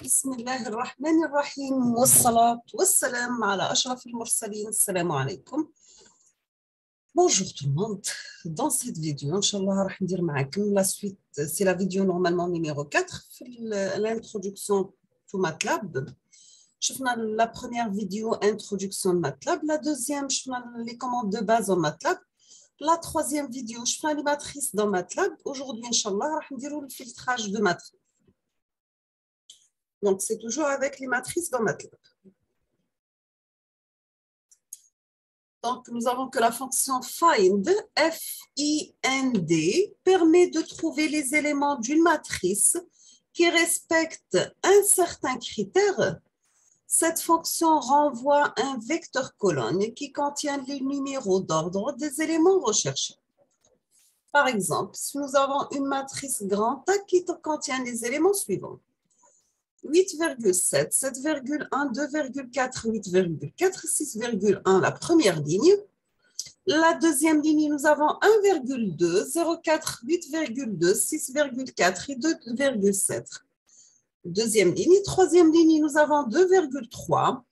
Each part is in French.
بسم الله الرحمن الرحيم والصلاة والسلام على أشرف المرسلين. السلام عليكم. Bonjour tout le monde. Dans cette vidéo, Inch'Allah, راح ندير معاكم la suite. C'est la vidéo normalement numéro 4 في l'introduction to MATLAB. شفنا la première vidéo introduction de MATLAB, la deuxième شفنا les commandes de base en MATLAB, la troisième vidéo شفنا les matrices dans MATLAB. Aujourd'hui, Inch'Allah, راح نديروا le filtrage de matrices. Donc, c'est toujours avec les matrices dans MATLAB. Donc, nous avons que la fonction find, F-I-N-D, permet de trouver les éléments d'une matrice qui respecte un certain critère. Cette fonction renvoie un vecteur colonne qui contient les numéros d'ordre des éléments recherchés. Par exemple, si nous avons une matrice grand A qui contient les éléments suivants. 8,7, 7,1, 2,4, 8,4, 6,1 la première ligne. La deuxième ligne, nous avons 1,2, 0,4, 8,2, 6,4 et 2,7. Deuxième ligne. Troisième ligne, nous avons 2,3,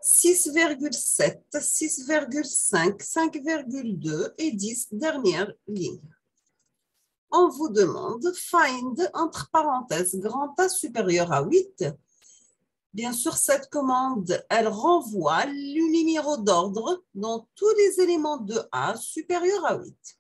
6,7, 6,5, 5,2 et 10. Dernière ligne. On vous demande find entre parenthèses grand A supérieur à 8. Bien sûr, cette commande, elle renvoie le numéro d'ordre dans tous les éléments de A supérieur à 8.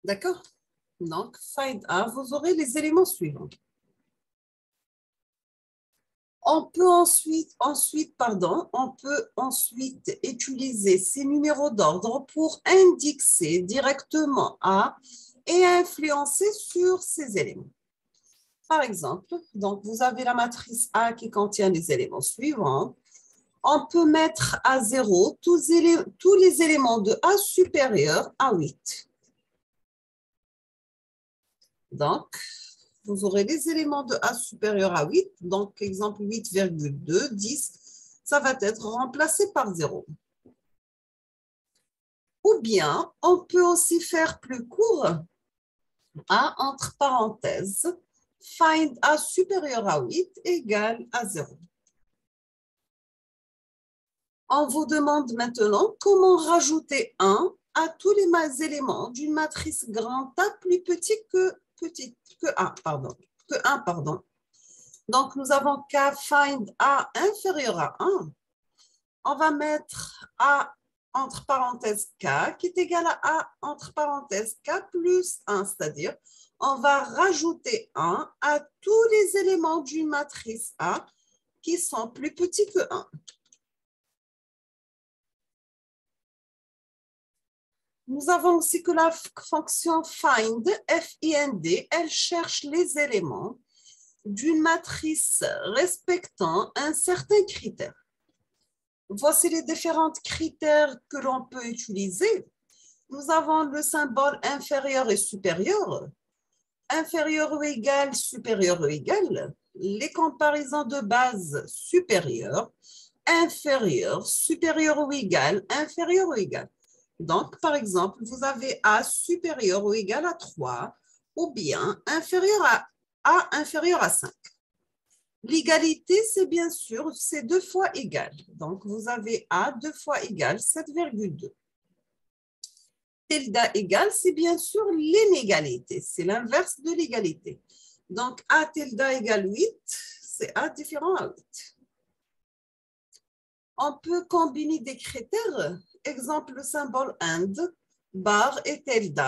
D'accord? Donc, find A, vous aurez les éléments suivants. On peut ensuite utiliser ces numéros d'ordre pour indexer directement A et influencer sur ces éléments. Par exemple, donc vous avez la matrice A qui contient les éléments suivants. On peut mettre à 0 tous les éléments de A supérieurs à 8. Donc, vous aurez les éléments de A supérieur à 8. Donc, exemple 8,2, 10, ça va être remplacé par 0. Ou bien, on peut aussi faire plus court, A entre parenthèses, find A supérieur à 8 égale à 0. On vous demande maintenant comment rajouter 1 à tous les éléments d'une matrice grand A plus petit que 1. Donc, nous avons qu'à find A inférieur à 1. On va mettre A entre parenthèses K qui est égal à A entre parenthèses K plus 1, c'est-à-dire on va rajouter 1 à tous les éléments d'une matrice A qui sont plus petits que 1. Nous avons aussi que la fonction find, F-I-N-D, elle cherche les éléments d'une matrice respectant un certain critère. Voici les différents critères que l'on peut utiliser. Nous avons le symbole inférieur et supérieur. Inférieur ou égal, supérieur ou égal. Les comparaisons de base supérieure, inférieur, supérieur ou égal, inférieur ou égal. Donc, par exemple, vous avez A supérieur ou égal à 3 ou bien inférieur à A inférieur à 5. L'égalité, c'est bien sûr, c'est 2 fois égal. Donc, vous avez A 2 fois égal, 7,2. Tilde égal, c'est bien sûr l'inégalité. C'est l'inverse de l'égalité. Donc, A tilde égale 8, c'est A différent à 8. On peut combiner des critères. Exemple, le symbole AND, bar et tilde.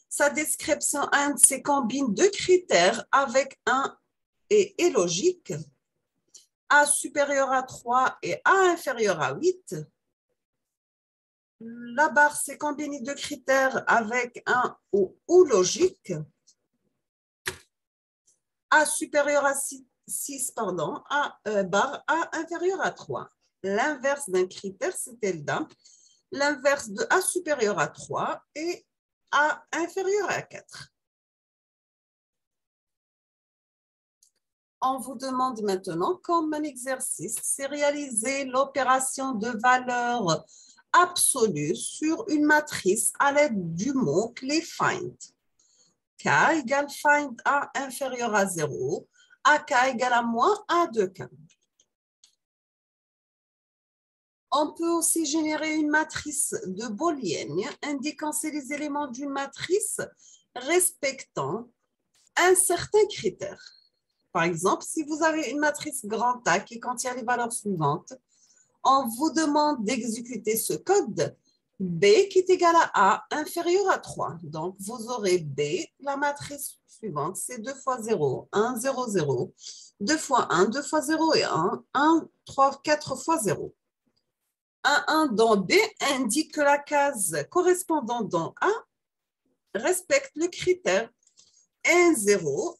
Sa description AND, c'est combine deux critères avec un et logique. A supérieur à 3 et A inférieur à 8. La barre, c'est combiner deux critères avec un ou logique. A supérieur à 6, A barre A inférieur à 3. L'inverse d'un critère, c'est tilde. L'inverse de A supérieur à 3 et A inférieur à 4. On vous demande maintenant, comme un exercice, c'est réaliser l'opération de valeur absolue sur une matrice à l'aide du mot-clé find. K égale find A inférieur à 0, AK égale à moins A de K. On peut aussi générer une matrice de Booléenne indiquant c'est les éléments d'une matrice respectant un certain critère. Par exemple, si vous avez une matrice grand A qui contient les valeurs suivantes, on vous demande d'exécuter ce code B qui est égal à A inférieur à 3. Donc, vous aurez B, la matrice suivante, c'est 2 fois 0, 1, 0, 0, 2 fois 1, 2 fois 0 et 1, 1, 3, 4 fois 0. 1, 1 dans B indique que la case correspondante dans A respecte le critère. 1, 0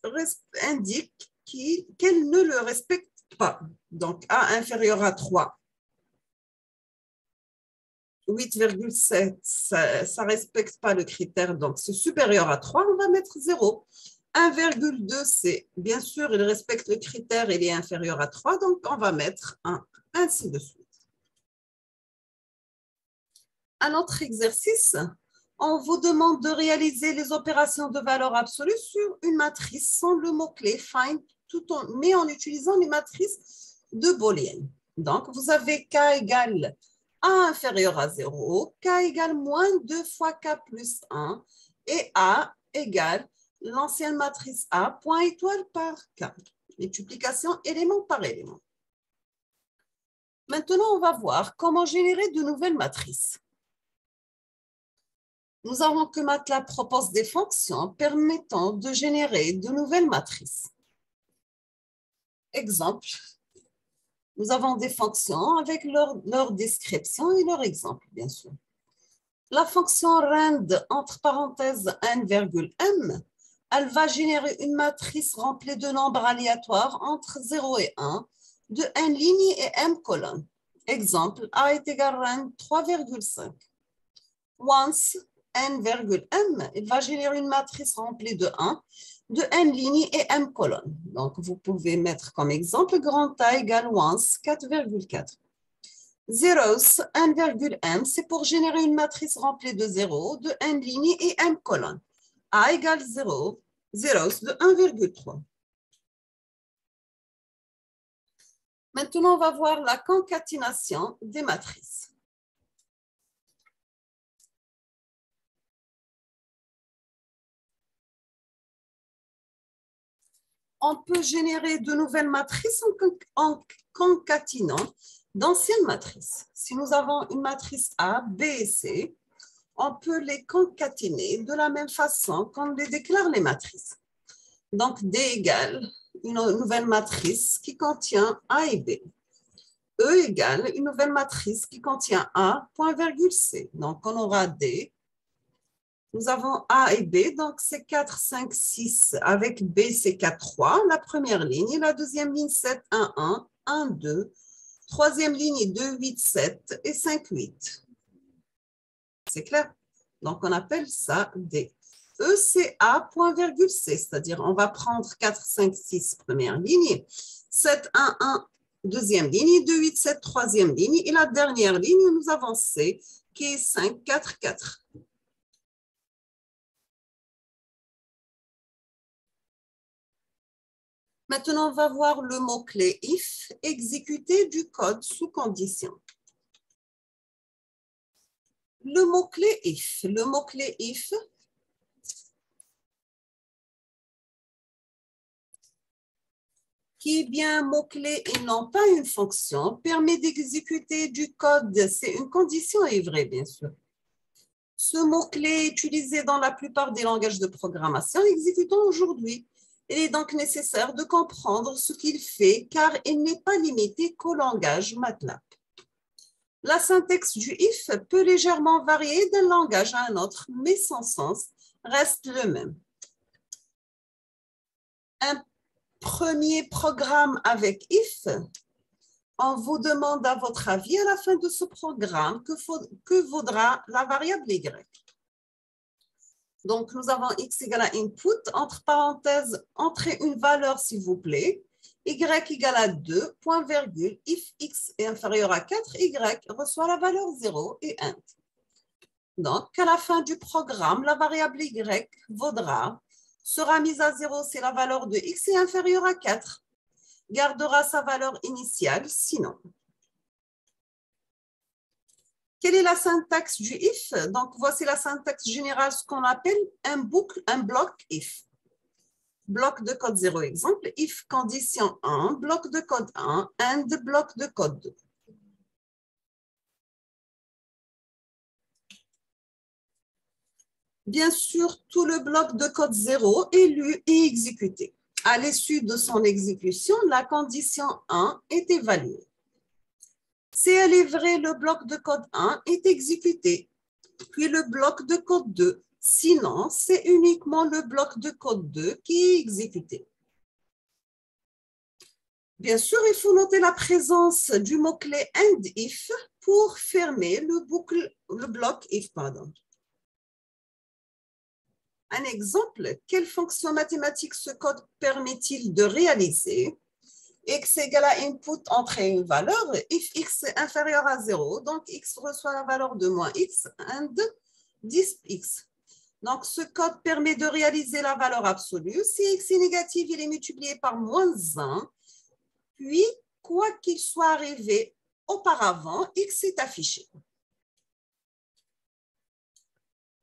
indique qu'elle ne le respecte pas. Donc, A inférieur à 3. 8,7, ça ne respecte pas le critère, donc c'est supérieur à 3, on va mettre 0. 1,2, c'est bien sûr, il respecte le critère, il est inférieur à 3, donc on va mettre 1, ainsi de suite. Un autre exercice, on vous demande de réaliser les opérations de valeur absolue sur une matrice sans le mot-clé find, mais en utilisant les matrices de Booléen. Donc, vous avez K égale A inférieur à 0, K égale moins 2 fois K plus 1 et A égale l'ancienne matrice A, point étoile par K. Multiplication élément par élément. Maintenant, on va voir comment générer de nouvelles matrices. Nous avons que MATLAB propose des fonctions permettant de générer de nouvelles matrices. Exemple, nous avons des fonctions avec leur description et leur exemple, bien sûr. La fonction rand, entre parenthèses n,m, elle va générer une matrice remplie de nombres aléatoires entre 0 et 1, de n ligne et m colonne. Exemple, A est égal à rand 3,5. Once n,m, il va générer une matrice remplie de 1, de n lignes et m colonnes. Donc, vous pouvez mettre comme exemple grand A égale once 4,4. Zeros, n,m, c'est pour générer une matrice remplie de 0, de n lignes et m colonnes. A égale 0, zeros de 1,3. Maintenant, on va voir la concaténation des matrices. On peut générer de nouvelles matrices en concaténant d'anciennes matrices. Si nous avons une matrice A, B et C, on peut les concaténer de la même façon qu'on les déclare les matrices. Donc, D égale une nouvelle matrice qui contient A et B. E égale une nouvelle matrice qui contient A, point virgule C. Donc, on aura D. Nous avons A et B, donc c'est 4, 5, 6. Avec B, c'est 4, 3, la première ligne. La deuxième ligne, 7, 1, 1, 1, 2. Troisième ligne, 2, 8, 7 et 5, 8. C'est clair? Donc, on appelle ça D. E, c'est A, point virgule C, c'est-à-dire on va prendre 4, 5, 6, première ligne, 7, 1, 1, deuxième ligne, 2, 8, 7, troisième ligne, et la dernière ligne, nous avons C, qui est 5, 4, 4. Maintenant, on va voir le mot-clé if, exécuter du code sous condition. Le mot-clé if, qui est bien un mot-clé et non pas une fonction, permet d'exécuter du code. C'est une condition est vraie, bien sûr. Ce mot-clé est utilisé dans la plupart des langages de programmation exécutant aujourd'hui. Il est donc nécessaire de comprendre ce qu'il fait car il n'est pas limité qu'au langage MATLAB. La syntaxe du if peut légèrement varier d'un langage à un autre, mais son sens reste le même. Un premier programme avec if, on vous demande à votre avis à la fin de ce programme que vaudra la variable y. Donc, nous avons x égale à input, entre parenthèses, entrez une valeur s'il vous plaît, y égale à 2, point virgule, if x est inférieur à 4, y reçoit la valeur 0 et 1. Donc, à la fin du programme, la variable y sera mise à 0 si la valeur de x est inférieure à 4. Gardera sa valeur initiale, sinon. Quelle est la syntaxe du if? Donc, voici la syntaxe générale, ce qu'on appelle un bloc if. Bloc de code 0, exemple, if condition 1, bloc de code 1, and bloc de code 2. Bien sûr, tout le bloc de code 0 est lu et exécuté. À l'issue de son exécution, la condition 1 est évaluée. Si elle est vraie, le bloc de code 1 est exécuté, puis le bloc de code 2. Sinon, c'est uniquement le bloc de code 2 qui est exécuté. Bien sûr, il faut noter la présence du mot-clé and if pour fermer le bloc if. Un exemple, quelle fonction mathématique ce code permet-il de réaliser? X égale à input, entrer une valeur. If x est inférieur à 0, donc x reçoit la valeur de moins x and 10x. Donc, ce code permet de réaliser la valeur absolue. Si x est négatif, il est multiplié par moins 1. Puis, quoi qu'il soit arrivé auparavant, x est affiché.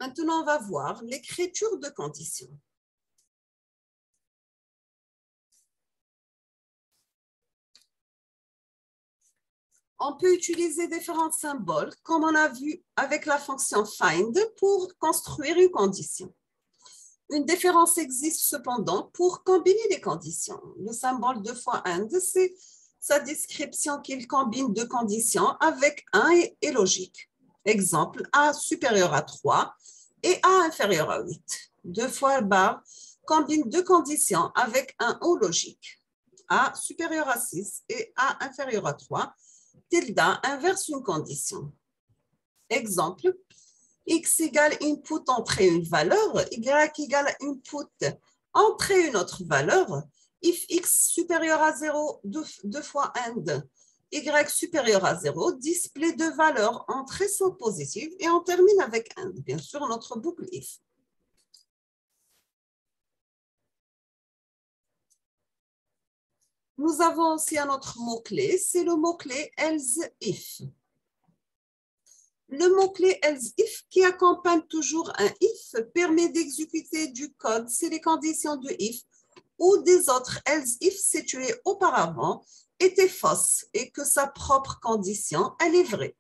Maintenant, on va voir l'écriture de condition. On peut utiliser différents symboles, comme on a vu avec la fonction find, pour construire une condition. Une différence existe cependant pour combiner les conditions. Le symbole 2 fois and, c'est sa description qu'il combine deux conditions avec un et logique. Exemple, A supérieur à 3 et A inférieur à 8. 2 fois bar combine deux conditions avec un ou logique. A supérieur à 6 et A inférieur à 3. Tilde inverse une condition. Exemple, x égale input, entrer une valeur, y égale input, entrer une autre valeur. If x supérieur à 0, 2 fois and, y supérieur à 0, display deux valeurs, entrées sont positives et on termine avec and, bien sûr, notre boucle if. Nous avons aussi un autre mot-clé, c'est le mot-clé else if. Le mot-clé else if qui accompagne toujours un if permet d'exécuter du code si les conditions de if ou des autres else if situés auparavant étaient fausses et que sa propre condition, elle est vraie.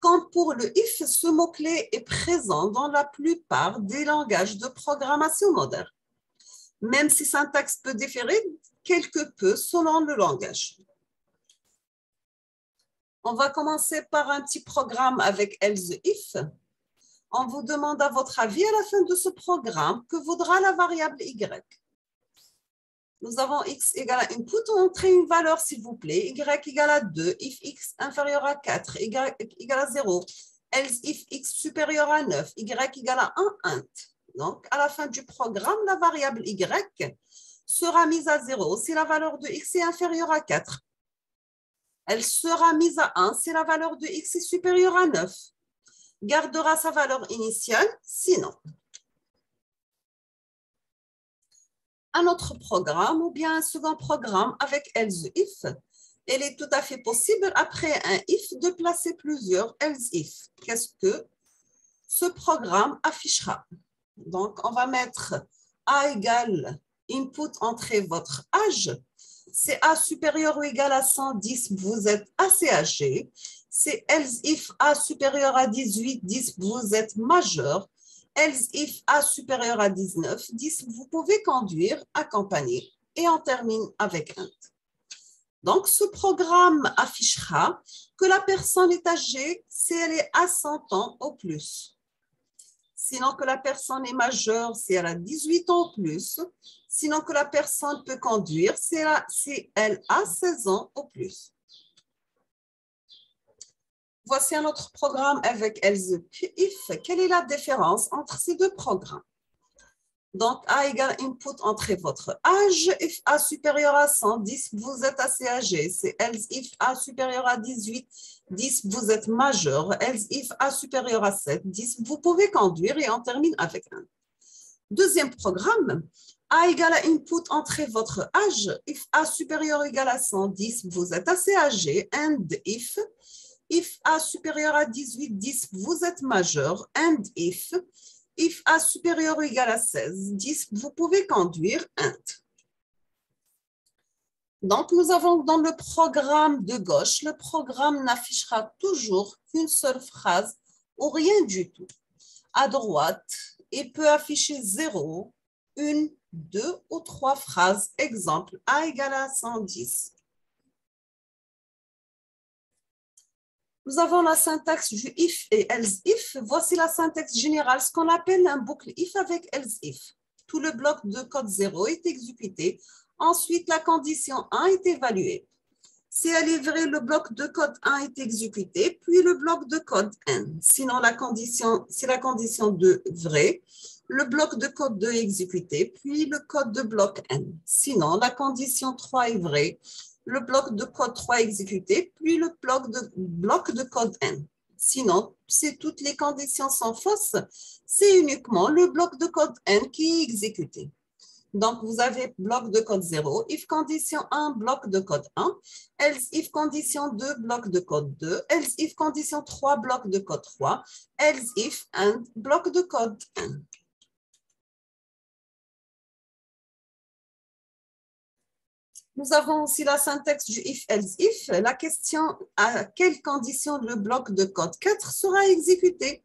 Comme pour le if, ce mot-clé est présent dans la plupart des langages de programmation modernes, même si syntaxe peut différer quelque peu selon le langage. On va commencer par un petit programme avec else if. On vous demande à votre avis à la fin de ce programme que vaudra la variable y. Nous avons x égale à input, entrez une valeur s'il vous plaît, y égale à 2, if x inférieur à 4, y égale à 0, else if x supérieur à 9, y égale à 1, int. Donc, à la fin du programme, la variable y sera mise à 0 si la valeur de x est inférieure à 4. Elle sera mise à 1 si la valeur de x est supérieure à 9. Gardera sa valeur initiale, sinon. Un autre programme ou bien un second programme avec else if. Il est tout à fait possible après un if de placer plusieurs else if. Qu'est-ce que ce programme affichera? Donc, on va mettre A égale input, entrez votre âge. C'est A supérieur ou égal à 110, vous êtes assez âgé. C'est else if A supérieur à 18, 10, vous êtes majeur. Else if A supérieur à 19, 10, vous pouvez conduire, accompagner. Et on termine avec int. Donc, ce programme affichera que la personne est âgée si elle est à 100 ans ou plus. Sinon que la personne est majeure si elle a 18 ans ou plus. Sinon que la personne peut conduire si elle a 16 ans ou plus. Voici un autre programme avec else if. Quelle est la différence entre ces deux programmes? Donc, A égale input, entrez votre âge. If A supérieur à 100, 10, vous êtes assez âgé. C'est else if A supérieur à 18, 10, vous êtes majeur. Else if A supérieur à 7, 10, vous pouvez conduire et on termine avec un. Deuxième programme, A égale à input, entrez votre âge. If A supérieur ou égal à 110, vous êtes assez âgé. And if A supérieur à 18, 10, vous êtes majeur. And if A supérieur ou égal à 16, 10, vous pouvez conduire. And. Donc, nous avons dans le programme de gauche, le programme n'affichera toujours qu'une seule phrase ou rien du tout. À droite, il peut afficher 0, 1, 2 ou 3 phrases. Exemple, A égale à 110. Nous avons la syntaxe du if et else if. Voici la syntaxe générale, ce qu'on appelle un boucle if avec else if. Tout le bloc de code 0 est exécuté. Ensuite, la condition 1 est évaluée. Si elle est vraie, le bloc de code 1 est exécuté, puis le bloc de code n. Sinon, si la condition 2 est vraie, le bloc de code 2 est exécuté, puis le code de bloc n. Sinon, la condition 3 est vraie, le bloc de code 3 est exécuté, puis le bloc de code n. Sinon, si toutes les conditions sont fausses, c'est uniquement le bloc de code n qui est exécuté. Donc, vous avez bloc de code 0, if condition 1, bloc de code 1, else if condition 2, bloc de code 2, else if condition 3, bloc de code 3, else if and bloc de code 1. Nous avons aussi la syntaxe du if, else, if. La question à quelle condition le bloc de code 4 sera exécuté.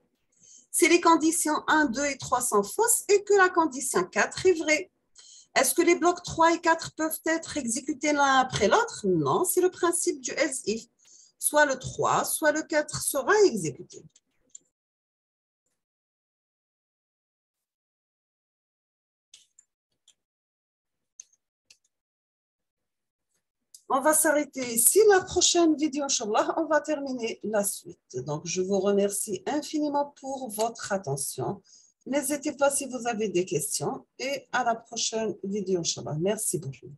Si les conditions 1, 2 et 3 sont fausses et que la condition 4 est vraie. Est-ce que les blocs 3 et 4 peuvent être exécutés l'un après l'autre? Non, c'est le principe du else if. Soit le 3, soit le 4 sera exécuté. On va s'arrêter ici. La prochaine vidéo, Inch'Allah, on va terminer la suite. Donc, je vous remercie infiniment pour votre attention. N'hésitez pas si vous avez des questions et à la prochaine vidéo, Inch'Allah. Merci beaucoup.